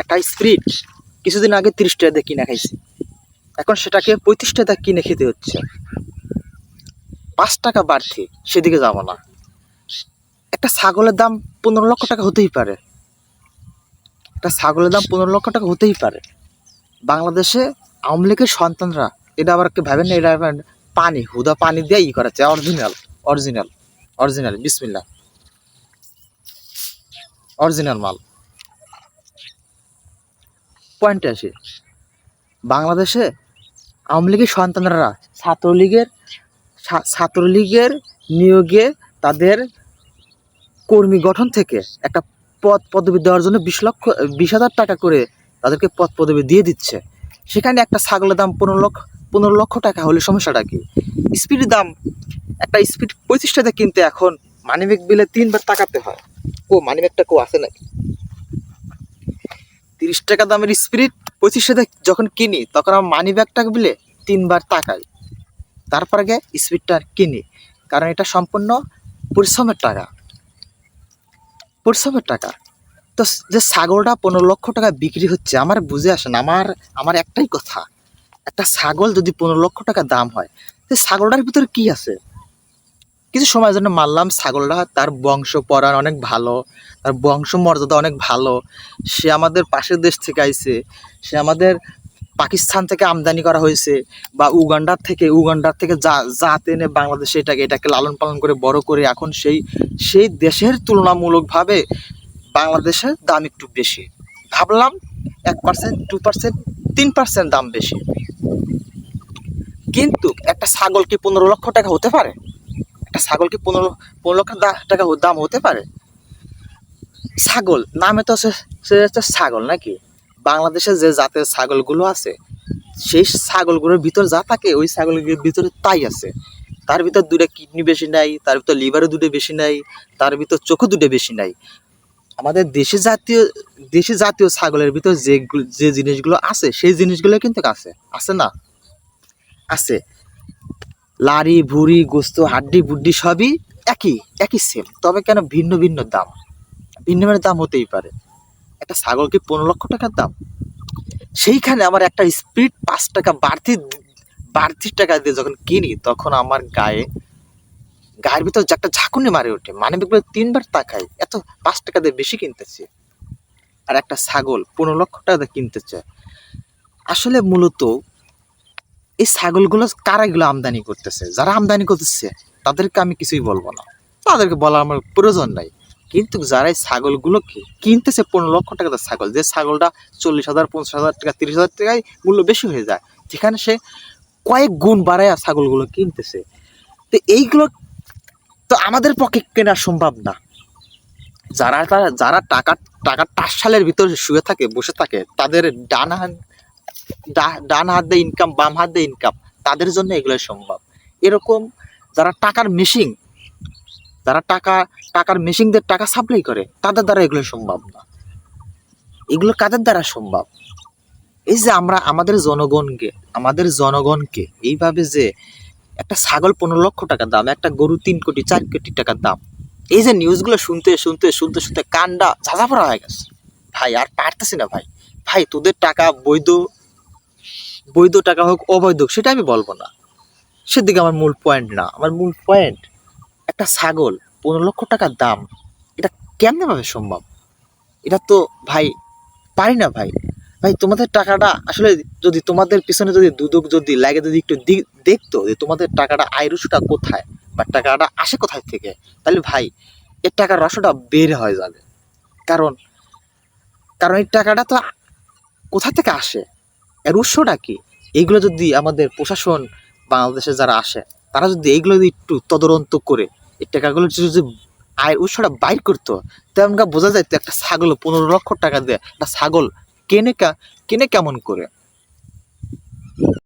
একটা স্প্রিট কিছুদিন আগে 30 টাকা দিয়ে কিনে খাইছি, এখন সেটাকে 35 টাকা কিনে খেতে হচ্ছে। 5 টাকা বাড়তি, সেদিকে যাব না। একটা ছাগলের দাম 15 লক্ষ টাকা হতেই পারে, বাংলাদেশে আওয়ামী লীগের সন্তানরা এটা আবার ভাবেন না, এটা পানি হুদা পানি দিয়ে করাচ্ছে। অরিজিনাল বিসমিল্লাহ, অরিজিনাল মাল। পয়েন্টে আসি, বাংলাদেশে আওয়ামী লীগের সন্তানরা ছাত্রলীগের নিয়োগে তাদের কর্মী গঠন থেকে একটা পদবি দেওয়ার জন্য 20,000 টাকা করে তাদেরকে পদবি দিয়ে দিচ্ছে। সেখানে একটা ছাগলের দাম 15 লক্ষ টাকা হলে সমস্যাটা কি? স্পিডের দাম, একটা স্পিড 25 টাকা কিনতে এখন মানিব্যাগ বিলে 3বার তাকাতে হয়। মানিব্যাগটা আছে নাকি? 30 টাকা দামের স্পিরিট 25 টাকা যখন কিনি, তখন আমার মানিব্যাগটা বিলে 3বার তাকাই, তারপরে গিয়ে স্পিডটা কিনি। কারণ এটা সম্পূর্ণ পরিশ্রমের টাকা। তো যে ছাগলটা 15 লক্ষ টাকা বিক্রি হচ্ছে, আমার বুঝে আসে না। আমার একটাই কথা, একটা ছাগল যদি 15 লক্ষ টাকা দাম হয়, তো ছাগলটার ভিতরে কি আছে? কিছু সময়ের জন্য মানলাম ছাগলটা, তার বংশ পরাণ অনেক ভালো, তার বংশ মর্যাদা অনেক ভালো, সে আমাদের পাশের দেশ থেকে আইছে, সে আমাদের পাকিস্তান থেকে আমদানি করা হয়েছে, বা উগান্ডার থেকে জাত এনে বাংলাদেশে এটাকে লালন পালন করে বড় করে এখন সেই দেশের তুলনামূলকভাবে বাংলাদেশের দাম একটু বেশি। ভাবলাম 1%, 2%, 3% দাম বেশি, কিন্তু একটা ছাগল কি 15 লক্ষ টাকা হতে পারে? একটা ছাগল কি 15 লক্ষ টাকা দাম হতে পারে? ছাগল নামে তো সে হচ্ছে ছাগল নাকি? বাংলাদেশে যে জাতের ছাগলগুলো আছে, সেই ছাগলগুলোর ভিতর যা থাকে ওই ছাগলগুলোর ভিতরে তাই আছে। তার ভিতর 2টা কিডনি বেশি নাই, তার ভিতর লিভারও 2টা বেশি নাই, তার ভিতর চোখও 2টা বেশি নাই। আমাদের দেশি জাতীয় ছাগলের ভিতর যে জিনিসগুলো আছে, সেই জিনিসগুলো কিন্তু আছে না? আছে। লাড়ি ভুড়ি গোস্ত হাড্ডি বুড্ডি সবই একই সেম, তবে কেন ভিন্ন ভিন্ন দাম হতেই পারে। একটা ছাগল কি 15 লক্ষ টাকার দাম? সেইখানে আমার একটা স্পিড 5 টাকা বাড়তি টাকা দিয়ে যখন কিনি, তখন আমার গায়ের ভিতর একটা ঝাঁকুনি মারে ওঠে। মানে 3বার তাকাই, এত 5 টাকা দিয়ে বেশি কিনতেছে। আর একটা ছাগল 15 লক্ষ টাকা দিয়ে কিনতেছে। আসলে মূলত এই ছাগলগুলো কারা এগুলো আমদানি করতেছে? যারা আমদানি করতেছে তাদেরকে আমি কিছুই বলবো না, তাদেরকে বলার আমার প্রয়োজন নাই। কিন্তু যারা এই ছাগলগুলো কিনতেছে 15 লক্ষ টাকা ছাগল, যে ছাগলটা 40,000, 50,000 টাকা, 30,000 টাকায় মূল্য বেশি হয়ে যায়, যেখানে সে কয়েক গুণ বাড়ায় ছাগলগুলো কিনতেছে। তো এইগুলো তো আমাদের পক্ষে কেনা সম্ভব না। যারা টাকার টাসশালের ভিতরে শুয়ে থাকে, বসে থাকে, তাদের ডান হাত দিয়ে ইনকাম, বাম হাত দিয়ে ইনকাম, তাদের জন্য এগুলো সম্ভব। এরকম যারা টাকার মেশিনদের টাকা সাপ্লাই করে, তাদের দ্বারা এগুলো সম্ভব না। এগুলো কাদের দ্বারা সম্ভব? এই যে আমরা আমাদের জনগণকে এইভাবে যে একটা ছাগল 15 লক্ষ টাকা দাম, একটা গরু 3 কোটি 4 কোটি টাকার দাম, এই যে নিউজগুলো শুনতে কান্ডা ঝাঁঝা পড়া হয়ে গেছে। ভাই আর পারতেছি না ভাই তোদের টাকা বৈধ টাকা হোক অবৈধ, সেটা আমি বলবো না, সেদিকে আমার মূল পয়েন্ট না। আমার মূল পয়েন্ট, একটা ছাগল 15 লক্ষ টাকার দাম, এটা কেমনে ভাবে সম্ভব? এটা তো ভাই পারি না ভাই। তোমাদের টাকাটা আসলে যদি তোমাদের পিছনে যদি দুদক যদি লাগে, যদি একটু দেখতো যে তোমাদের টাকাটা আয়ের উৎসটা কোথায় বা টাকাটা আসে কোথায় থেকে, তাহলে ভাই এর টাকার রসটা বের হয়ে যাবে। কারণ এই টাকাটা তো কোথা থেকে আসে, এর উৎসটা কি? এইগুলো যদি আমাদের প্রশাসন, বাংলাদেশে যারা আসে, তারা যদি এইগুলো যদি একটু তদন্ত করে এই টাকাগুলো যদি আয়ের উৎসটা বাইর করতো, তেমন বোঝা যায় তো একটা ছাগল 15 লক্ষ টাকা দিয়ে একটা ছাগল কেনে কেমন করে।